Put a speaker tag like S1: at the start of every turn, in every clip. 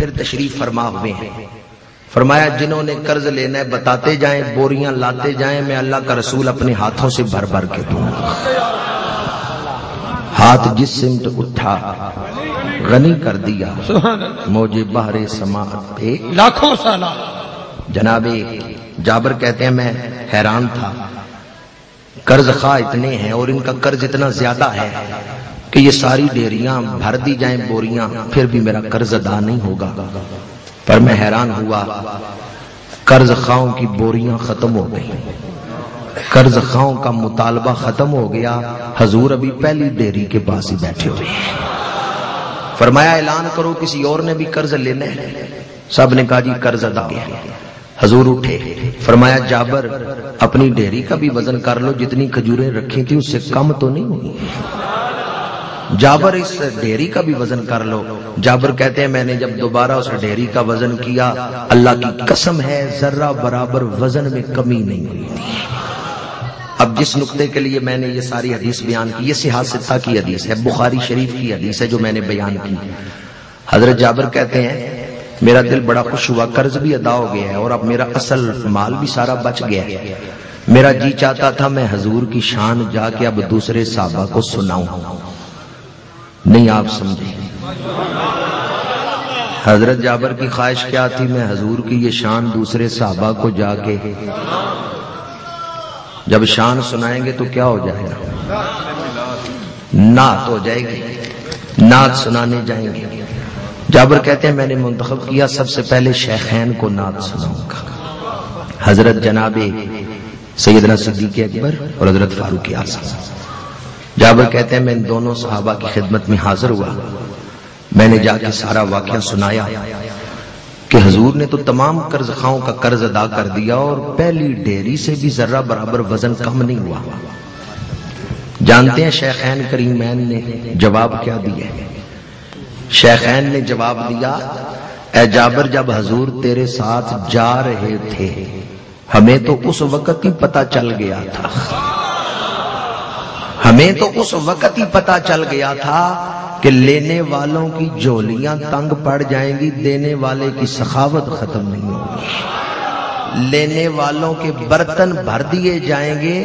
S1: پھر تشریف فرما ہوئے ہیں۔ فرمایا جنہوں نے قرض لینا ہے بتاتے جائیں، بوریاں لاتے جائیں، میں اللہ کا رسول اپنے ہاتھوں سے بھر بھر کے دوں گا۔ ہاتھ جس سمت اٹھا غنی کر دیا، موجے بحر سماعت پہ
S2: لاکھوں سلام۔
S1: جناب جابر کہتے ہیں میں حیران تھا، قرض خواہ اتنے ہیں اور ان کا قرض اتنا زیادہ ہے کہ یہ ساری ڈیریاں بھر دی جائیں بوریاں، پھر بھی میرا قرض ادا نہیں ہوگا۔ پر میں حیران ہوا، قرض خواہوں کی بوریاں ختم ہو گئی، قرض خواہوں کا مطالبہ ختم ہو گیا، حضور ابھی پہلی ڈیری کے پاس ہی بیٹھے ہوئے ہیں۔ فرمایا اعلان کرو کسی اور نے بھی قرض لینا ہے؟ سب نے کہا جی قرض ادا ہے۔ حضور اٹھے، فرمایا جابر اپنی ڈیری کا بھی وزن کر لو، جتنی کھجوریں رکھی تھی اس سے کم تو نہیں ہوئی؟ جابر اس ڈیری کا بھی وزن کر لو۔ جابر کہتے ہیں میں نے جب دوبارہ اس ڈیری کا وزن کیا، اللہ کی قسم ہے ذرہ برابر وزن میں کمی نہیں ہوئی تھی۔ اب جس نقطے کے لیے میں نے یہ ساری حدیث بیان کی، یہ صحاح ستہ کی حدیث ہے، بخاری شریف کی حدیث ہے جو میں نے بیان کی۔ حضرت جابر کہتے ہیں میرا دل بڑا خوش ہوا، قرض بھی ادا ہو گیا ہے اور اب میرا اصل مال بھی سارا بچ گیا ہے۔ میرا جی چاہتا تھا میں حضور کی شان جا کے اب دوسرے صحابہ کو سناؤں، نہیں آپ سمجھے۔ حضرت جابر کی خواہش کیا تھی؟ میں حضور کی یہ شان دوسرے صحابہ کو جا کے، جب شان سنائیں گے تو کیا ہو جائے گا؟ نعت ہو جائے گی، نعت سنانے جائیں گے۔ جابر کہتے ہیں میں نے منتخب کیا سب سے پہلے شیخین کو نعت سناؤں گا، حضرت جناب سیدنا صدیق اکبر اور حضرت فاروق اعظم۔ جابر کہتے ہیں میں ان دونوں صحابہ کی خدمت میں حاضر ہوا، میں نے جا کے سارا واقعہ سنایا کہ حضور نے تو تمام قرض خواہوں کا قرض ادا کر دیا اور پہلی ڈیری سے بھی ذرہ برابر وزن کم نہیں ہوا۔ جانتے ہیں شیخین کریمین نے جواب کیا دیا؟ شیخین نے جواب دیا اے جابر جب حضور تیرے ساتھ جا رہے تھے ہمیں تو اس وقت ہی پتہ چل گیا تھا، ہمیں تو اس وقت ہی پتہ چل گیا تھا کہ لینے والوں کی جولیاں تنگ پڑ جائیں گی، دینے والے کی سخاوت ختم نہیں ہوگی، لینے والوں کے برتن بھر دیے جائیں گے۔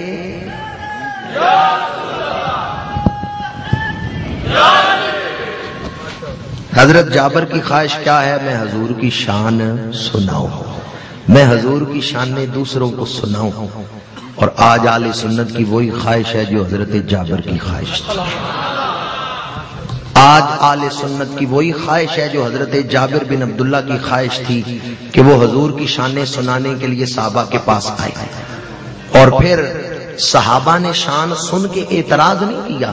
S1: حضرت جابر کی خواہش کیا ہے؟ میں حضور کی شان سناؤں، میں حضور کی شان دوسروں کو سناؤں، اور آج اہل سنت کی وہی خواہش ہے جو حضرت جابر کی خواہش تھی۔ آج اہل سنت کی وہی خواہش ہے جو حضرت جابر بن عبداللہ کی خواہش تھی کہ وہ حضور کی شانیں سنانے کے لیے صحابہ کے پاس آئے، اور پھر صحابہ نے شان سن کے اعتراض نہیں کیا،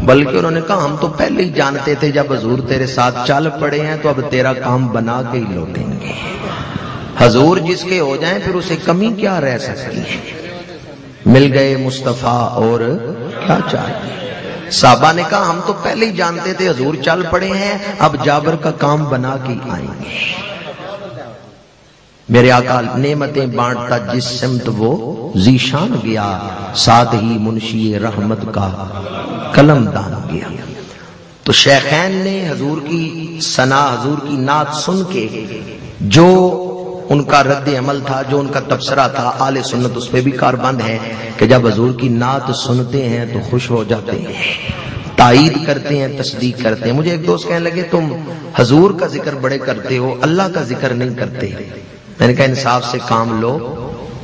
S1: بلکہ انہوں نے کہا ہم تو پہلے ہی جانتے تھے جب حضور تیرے ساتھ چل پڑے ہیں تو اب تیرا کام بنا کے ہی لوٹیں گے، حضور جس کے ہو جائیں پھر اسے کمی کیا رہ سکتی ہے، مل گئے مصطفیٰ اور کیا چاہیے۔ صحابہ نے کہا ہم تو پہلے ہی جانتے تھے حضور چل پڑے ہیں، اب جابر کا کام بنا کے آئیں گے۔ میرے آقا نعمتیں بانٹتا جس سمت وہ ذیشان گیا، ساتھ ہی منشی رحمت کا قلم دان گیا۔ تو شیخین نے حضور کی ثنا، حضور کی نعت سن کے جو ان کا رد عمل تھا، جو ان کا تبصرہ تھا، اہل سنت اس پہ بھی کاربند ہے کہ جب حضور کی نعت سنتے ہیں تو خوش ہو جاتے ہیں، تائید کرتے ہیں، تصدیق کرتے ہیں۔ مجھے ایک دوست کہنے لگے تم حضور کا ذکر بڑے کرتے ہو، اللہ کا ذکر نہیں کرتے۔ میں نے کہا انصاف سے کام لو،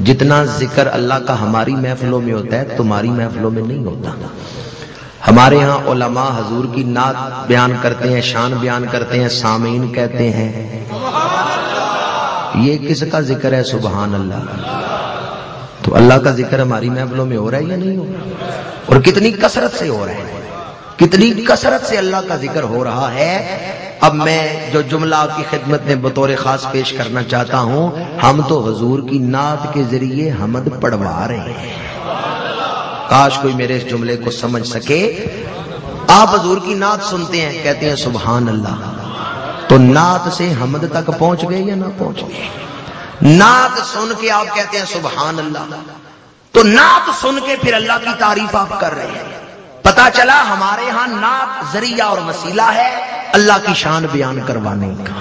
S1: جتنا ذکر اللہ کا ہماری محفلوں میں ہوتا ہے تمہاری محفلوں میں نہیں ہوتا۔ ہمارے ہاں علماء حضور کی نعت بیان کرتے ہیں، شان بیان کرتے ہیں، سامعین کہتے ہیں یہ کس کا ذکر ہے؟ سبحان اللہ۔ تو اللہ کا ذکر ہماری محفلوں میں ہو رہا ہے یا نہیں ہو رہا؟ اور کتنی کثرت سے ہو رہا ہے، کتنی کثرت سے اللہ کا ذکر ہو رہا ہے۔ اب میں جو جملہ آپ کی خدمت میں بطور خاص پیش کرنا چاہتا ہوں، ہم تو حضور کی نعت کے ذریعے حمد پڑھوا رہے ہیں۔ کاش کوئی میرے اس جملے کو سمجھ سکے۔ آپ حضور کی نعت سنتے ہیں، کہتے ہیں سبحان اللہ، تو نعت سے حمد تک پہنچ گئے یا نہ پہنچ گئے؟ نعت سن کے آپ کہتے ہیں سبحان اللہ، تو نعت سن کے پھر اللہ کی تعریف آپ کر رہے ہیں۔ پتا چلا ہمارے ہاں نعت ذریعہ اور وسیلہ ہے اللہ کی شان بیان کروانے کا۔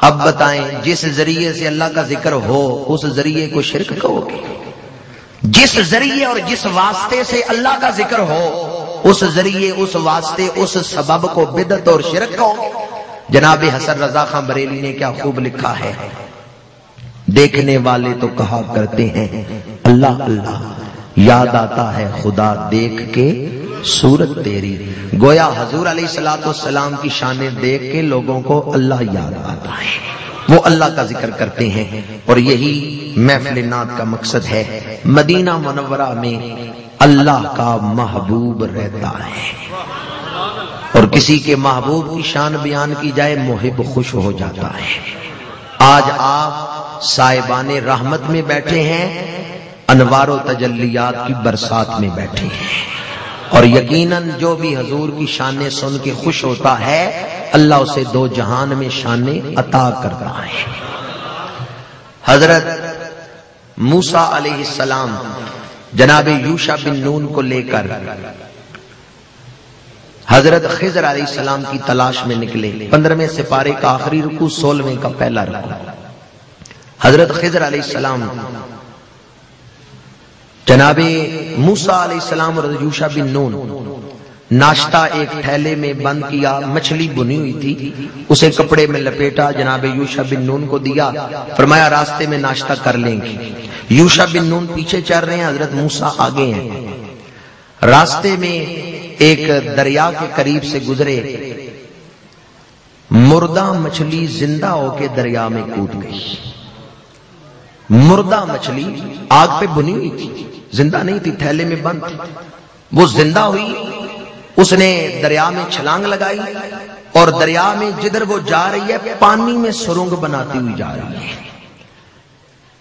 S1: اب بتائیں جس ذریعے سے اللہ کا ذکر ہو اس ذریعے کو شرک کہو گے؟ جس ذریعے اور جس واسطے سے اللہ کا ذکر ہو اس ذریعے اس واسطے اس سبب کو بدعت اور شرک کہو گے؟ جناب حسن رضا خان بریلی نے کیا خوب لکھا ہے، دیکھنے والے تو کہا کرتے ہیں اللہ اللہ، یاد آتا ہے خدا دیکھ کے صورت تیری۔ گویا حضور علیہ السلام کی شانیں دیکھ کے لوگوں کو اللہ یاد آتا ہے، وہ اللہ کا ذکر کرتے ہیں۔ اور یہی محفل نعت کا مقصد ہے، مدینہ منورہ میں اللہ کا محبوب رہتا ہے، اور کسی کے محبوب کی شان بیان کی جائے محب خوش ہو جاتا ہے۔ آج آپ صاحبان رحمت میں بیٹھے ہیں، انوار و تجلیات کی برسات میں بیٹھے ہیں، اور یقیناً جو بھی حضور کی شانیں سن کے خوش ہوتا ہے اللہ اسے دو جہان میں شانیں عطا کرتا ہے۔ حضرت موسیٰ علیہ السلام جناب یوشع بن نون کو لے کر حضرت خضر علیہ السلام کی تلاش میں نکلے۔ 15ویں سپارے کا آخری رکوع، 16ویں کا پہلا رکوع۔ حضرت خضر علیہ السلام جناب موسیٰ علیہ السلام اور یوشع بن نون ناشتہ ایک تھیلے میں بند کیا، مچھلی بنی ہوئی تھی، اسے کپڑے میں لپیٹا، جناب یوشع بن نون کو دیا، فرمایا راستے میں ناشتہ کر لیں گے۔ یوشع بن نون پیچھے چل رہے ہیں، حضرت موسیٰ آگے ہیں۔ راستے میں ایک دریا کے قریب سے گزرے، مردہ مچھلی زندہ ہو کے دریا میں کود گئی۔ مردہ مچھلی آگ پہ بنی ہوئی تھی، زندہ نہیں تھی، تھیلے میں بند تھی، وہ زندہ ہوئی، اس نے دریا میں چھلانگ لگائی، اور دریا میں جدھر وہ جا رہی ہے پانی میں سرنگ بناتی ہوئی جا رہی ہے۔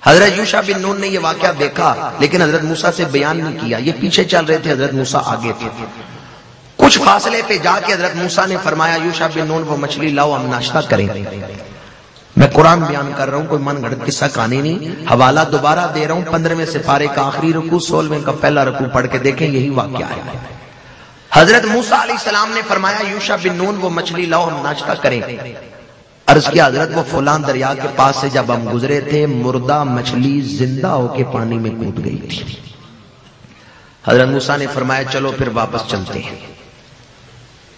S1: حضرت یوشع بن نون نے یہ واقعہ دیکھا لیکن حضرت موسیٰ سے بیان نہیں کیا، یہ پیچھے چل رہے تھے، حضرت موسیٰ آگے تھے۔ کچھ فاصلے پہ جا کے حضرت موسیٰ نے فرمایا یوشع بن نون وہ مچھلی لاؤ ہم ناشتہ کریں۔ میں قرآن بیان کر رہا ہوں، کوئی من گھڑت قصہ کہانی نہیں، حوالہ دوبارہ دے رہا ہوں، 15ویں سپارے کا آخری رکوع، 16ویں کا پہلا رکوع پڑھ کے دیکھیں، یہی واقعہ ہے۔ حضرت موسیٰ علیہ السلام نے فرمایا یوشع بن نون وہ مچھلی لاؤ ہم ناشتہ کریں۔ عرض کیا حضرت وہ فلان دریا کے پاس سے جب ہم گزرے تھے مردہ مچھلی زندہ ہو کے پانی میں کود گئی تھی۔ حضرت موسیٰ نے فرمایا چلو پھر واپس چلتے ہیں،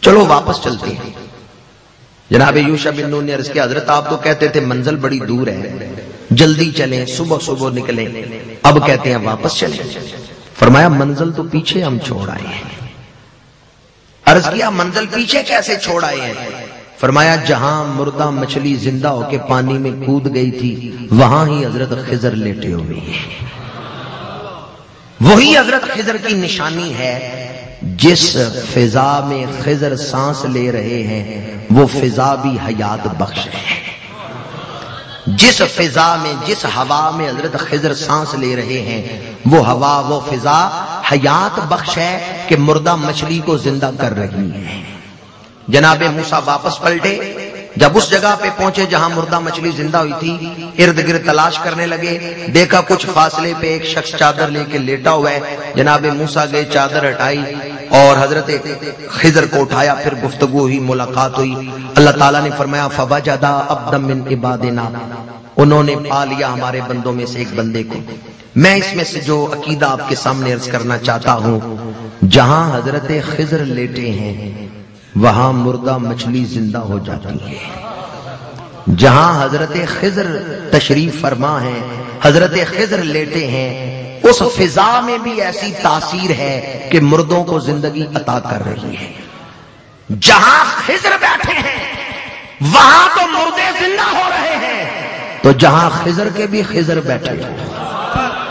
S1: چلو واپس چلتے ہیں۔ جناب یوشع بن نون نے عرض کیا حضرت آپ تو کہتے تھے منزل بڑی دور ہے، جلدی چلیں، صبح صبح نکلیں، اب کہتے ہیں واپس چلیں۔ فرمایا منزل تو پیچھے ہم چھوڑ آئے ہیں۔ عرض کیا منزل پیچھے کیسے چھوڑ آئے ہیں؟ فرمایا جہاں مردہ مچھلی زندہ ہو کے پانی میں کود گئی تھی وہاں ہی حضرت خضر لیٹے ہوئے ہیں۔ وہی حضرت خضر کی نشانی ہے، جس فضا میں خضر سانس لے رہے ہیں وہ فضا بھی حیات بخش ہے۔ جس فضا میں، جس ہوا میں حضرت خضر سانس لے رہے ہیں وہ ہوا، وہ فضا حیات بخش ہے کہ مردہ مچھلی کو زندہ کر رہی ہے۔ جناب موسیٰ واپس پلٹے، جب اس جگہ پہ پہنچے جہاں مردہ مچھلی زندہ ہوئی تھی، ارد گرد تلاش کرنے لگے، دیکھا کچھ فاصلے پہ ایک شخص چادر لے کے لیٹا ہوا ہے۔ جناب موسیٰ گئے، چادر ہٹائی اور حضرت خضر کو اٹھایا، پھر گفتگو ہوئی، ملاقات ہوئی۔ اللہ تعالیٰ نے فرمایا فَوَجَدَا عَبْدًا مِّنْ عِبَادِنَا، انہوں نے پا لیا ہمارے بندوں میں سے ایک بندے کو۔ میں اس میں سے جو عقیدہ آپ کے سامنے عرض کرنا چاہتا ہوں، جہاں حضرت خضر لیٹے ہیں وہاں مردہ مچھلی زندہ ہو جاتی ہے، جہاں حضرت خضر تشریف فرما ہے، حضرت خضر لیٹے ہیں، اس فضا میں بھی ایسی تاثیر ہے کہ مردوں کو زندگی عطا کر رہی ہے۔ جہاں خضر بیٹھے ہیں وہاں تو مردے زندہ ہو رہے ہیں، تو جہاں خضر کے بھی خضر بیٹھے ہیں،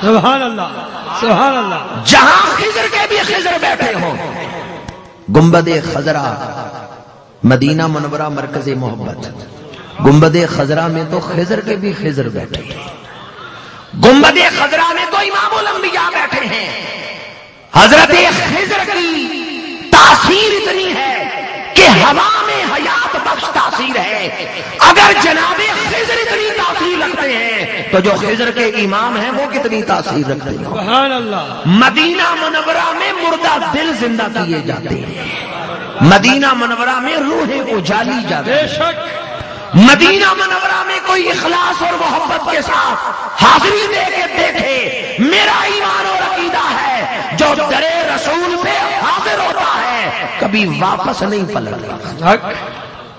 S2: سبحان اللہ سبحان اللہ،
S1: جہاں خضر کے بھی خضر بیٹھے ہوں۔ گنبد خضرا مدینہ منورہ مرکز محبت، گنبد خضرا میں تو خضر کے بھی خضر بیٹھے ہیں، گنبد خضرا میں تو امام الانبیاء بیٹھے ہیں۔ حضرت خضر کی تاثیر اتنی ہے کہ ہوا میں حیات بخش تاثیر ہے۔ اگر جناب خضر اتنی تاثیر رکھتے ہیں تو جو خضر کے امام ہیں وہ کتنی تاثیر رکھتے ہیں۔
S2: سبحان اللہ۔
S1: مدینہ منورہ میں مردہ دل زندہ کیے جاتے ہیں، مدینہ منورہ میں روحیں اجالی جاتی ہیں۔
S2: بے شک
S1: مدینہ منورہ میں کوئی اخلاص اور محبت کے ساتھ حاضری دے کے دیکھے، میرا ایمان اور عقیدہ ہے جو درے رسول پہ حاضر ہوتا ہے کبھی واپس نہیں پلٹتا،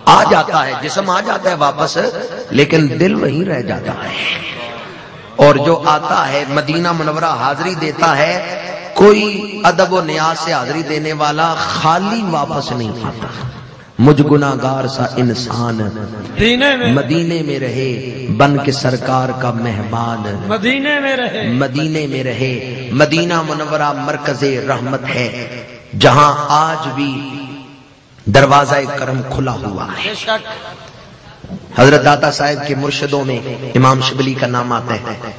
S1: آ جاتا ہے جسم آ جاتا ہے واپس، لیکن دل وہیں رہ جاتا ہے۔ اور جو آتا ہے مدینہ منورہ حاضری دیتا ہے، کوئی ادب و نیاز سے حاضری دینے والا خالی واپس نہیں آتا۔ مجھ گناہگار سا انسان مدینے میں رہے، بن کے سرکار کا مہمان
S2: مدینے میں رہے،
S1: مدینے میں رہے۔ مدینہ منورہ مرکز رحمت ہے، جہاں آج بھی دروازہ کرم کھلا ہوا ہے۔ حضرت داتا صاحب کے مرشدوں میں امام شبلی کا نام آتا ہے۔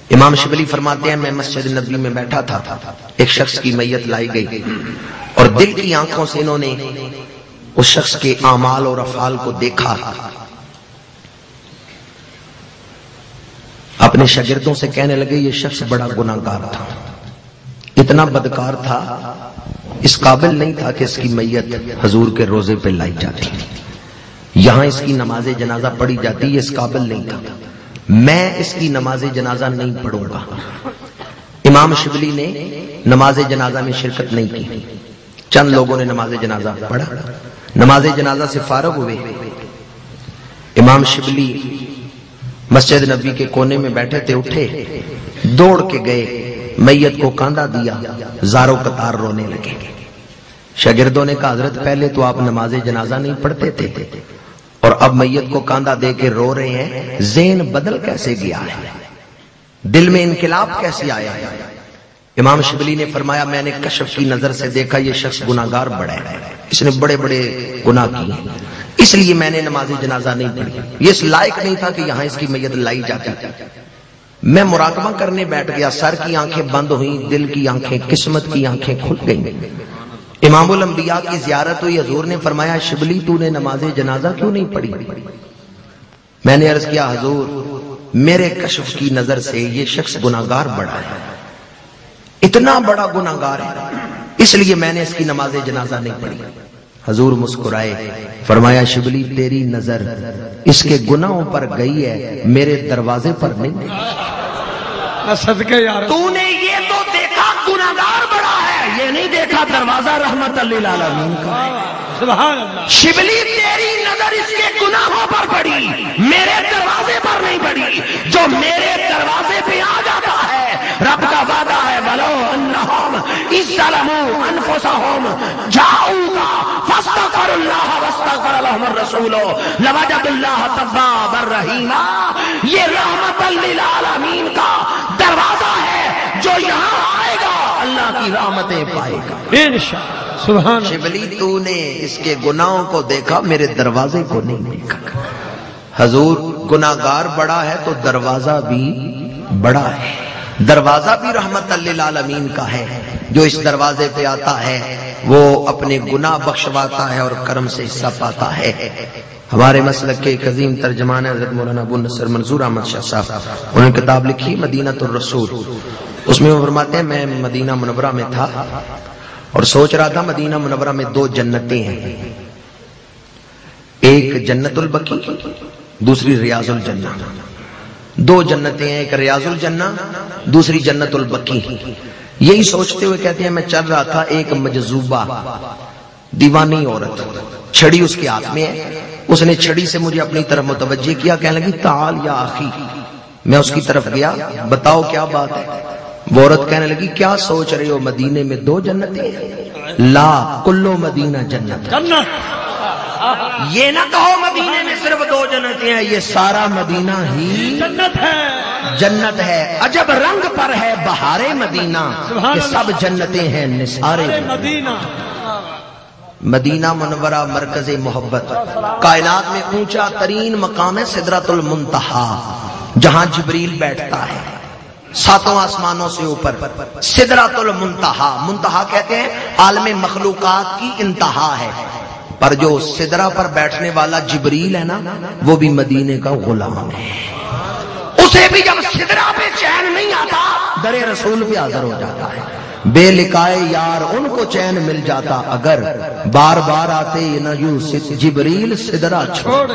S1: امام شبلی فرماتے ہیں، میں مسجد نبوی میں بیٹھا تھا، ایک شخص کی میت لائی گئی اور دل کی آنکھوں سے انہوں نے اس شخص کے اعمال اور افعال کو دیکھا۔ اپنے شاگردوں سے کہنے لگے یہ شخص بڑا گناہگار تھا، اتنا بدکار تھا، اس قابل نہیں تھا کہ اس کی میت حضور کے روزے پہ لائی جاتی، یہاں اس کی نماز جنازہ پڑھی جاتی، یہ اس قابل نہیں تھا، میں اس کی نماز جنازہ نہیں پڑھوں گا۔ امام شبلی نے نماز جنازہ میں شرکت نہیں کی، چند لوگوں نے نماز جنازہ پڑھا، نماز جنازہ سے فارغ ہوئے۔ امام شبلی مسجد نبوی کے کونے میں بیٹھے تھے، اٹھے، دوڑ کے گئے، میت کو کاندھا دیا، زاروں قطار رونے لگے۔ شاگردوں نے کہا حضرت پہلے تو آپ نماز جنازہ نہیں پڑھتے تھے اور اب میت کو کاندھا دے کے رو رہے ہیں، ذہن بدل کیسے گیا ہے، دل میں انقلاب کیسے آیا ہے؟ امام شبلی نے فرمایا میں نے کشف کی نظر سے دیکھا یہ شخص گناہگار بڑا ہے، اس نے بڑے بڑے گناہ کیے، اس لیے میں نے نماز جنازہ نہیں پڑھی، یہ اس لائق نہیں تھا کہ یہاں اس کی میت لائی جاتی۔ میں مراقبہ کرنے بیٹھ گیا، سر کی آنکھیں بند ہوئیں، دل کی آنکھیں، قسمت کی آنکھیں کھل گئیں۔ امام الانبیاء کی زیارت ہوئی، حضور نے فرمایا شبلی تو نے نماز جنازہ کیوں نہیں پڑھی؟ میں نے عرض کیا حضور میرے کشف کی نظر سے یہ شخص گناہگار بڑا ہے، اتنا بڑا گناہگار ہے، اس لیے میں نے اس کی نماز جنازہ نہیں پڑھی۔ حضور مسکرائے، فرمایا شبلی تیری نظر اس کے گناہوں پر گئی ہے، میرے دروازے پر نہیں۔
S2: صدقے یار
S1: تو نے یہ تو دیکھا گناہگار بڑا ہے، یہ نہیں دیکھا دروازہ رحمت للعالمین کا۔
S2: سبحان اللہ،
S1: شبلی تیری نظر اس کے گناہوں پر پڑی، میرے دروازے پر نہیں پڑی۔ جو میرے دروازے پہ آ جاتا ہے، رب کا وعدہ ہے وَلَوْ أَنَّهُمْ إِذْ ظَلَمُوا أَنفُسَهُمْ جَاءُوكَ فَاسْتَغْفَرُوا اللَّهَ وَاسْتَغْفَرَ لَهُمُ الرَّسُولُ لَوَجَدُوا اللَّهَ تَوَّابًا رَحِيمًا۔ یہ رحمت للعالمین کا دروازہ ہے، جو یہاں آئے گا اللہ کی رحمتیں پائے گا
S2: انشاءاللہ۔ سبحان اللہ،
S1: شبلی تو نے اس کے گناہوں کو دیکھا، میرے دروازے کو نہیں دیکھا۔ حضور گناہگار بڑا ہے تو دروازہ بھی بڑا ہے، دروازہ بھی رحمت للعالمین کا ہے، جو اس دروازے پہ آتا ہے وہ اپنے گناہ بخشواتا ہے اور کرم سے حصہ پاتا ہے۔ ہمارے مسلک کے عظیم ترجمان حضرت مولانا ابو نصر منظور احمد شاہ صاحب، انہوں نے کتاب لکھی مدینہ الرسول، اس میں وہ فرماتے ہیں میں مدینہ منورہ میں تھا اور سوچ رہا تھا مدینہ منورہ میں دو جنتیں ہیں، ایک جنت البقیع دوسری ریاض الجنہ، دو جنتیں ہیں، ایک ریاض الجنہ دوسری جنت البقیع۔ یہی سوچتے ہوئے کہتے ہیں میں چل رہا تھا، ایک مجذوبہ دیوانی عورت، چھڑی اس کے ہاتھ میں ہے، اس نے چھڑی سے مجھے اپنی طرف متوجہ کیا، کہنے لگی تعال یا آخی۔ میں اس کی طرف گیا، بتاؤ کیا بات ہے؟ وہ عورت کہنے لگی کیا سوچ رہے ہو مدینے میں دو جنتیں ہیں؟ لا کلو مدینہ جنت، یہ نہ کہو مدینے میں صرف دو جنتیں ہیں، یہ سارا مدینہ ہی
S2: جنت ہے،
S1: جنت ہے۔ عجب رنگ پر ہے بہار مدینہ، کہ سب جنتیں ہیں نثار
S2: مدینہ۔
S1: مدینہ منورہ مرکز محبت، کائنات میں اونچا ترین مقام ہے سدرۃ المنتہا، جہاں جبریل بیٹھتا ہے، ساتوں آسمانوں سے اوپر سدرۃ المنتہا، منتہا کہتے ہیں عالم مخلوقات کی انتہا ہے، پر جو سدرہ پر بیٹھنے والا جبریل ہے نا وہ بھی مدینے کا غلام ہے، اسے بھی جب سدرہ پہ چین نہیں آتا در رسول پہ حاضر ہو جاتا ہے۔ بے لقائے یار ان کو چین مل جاتا اگر بار بار آتے نہ یوں جبریل سدرہ چھوڑ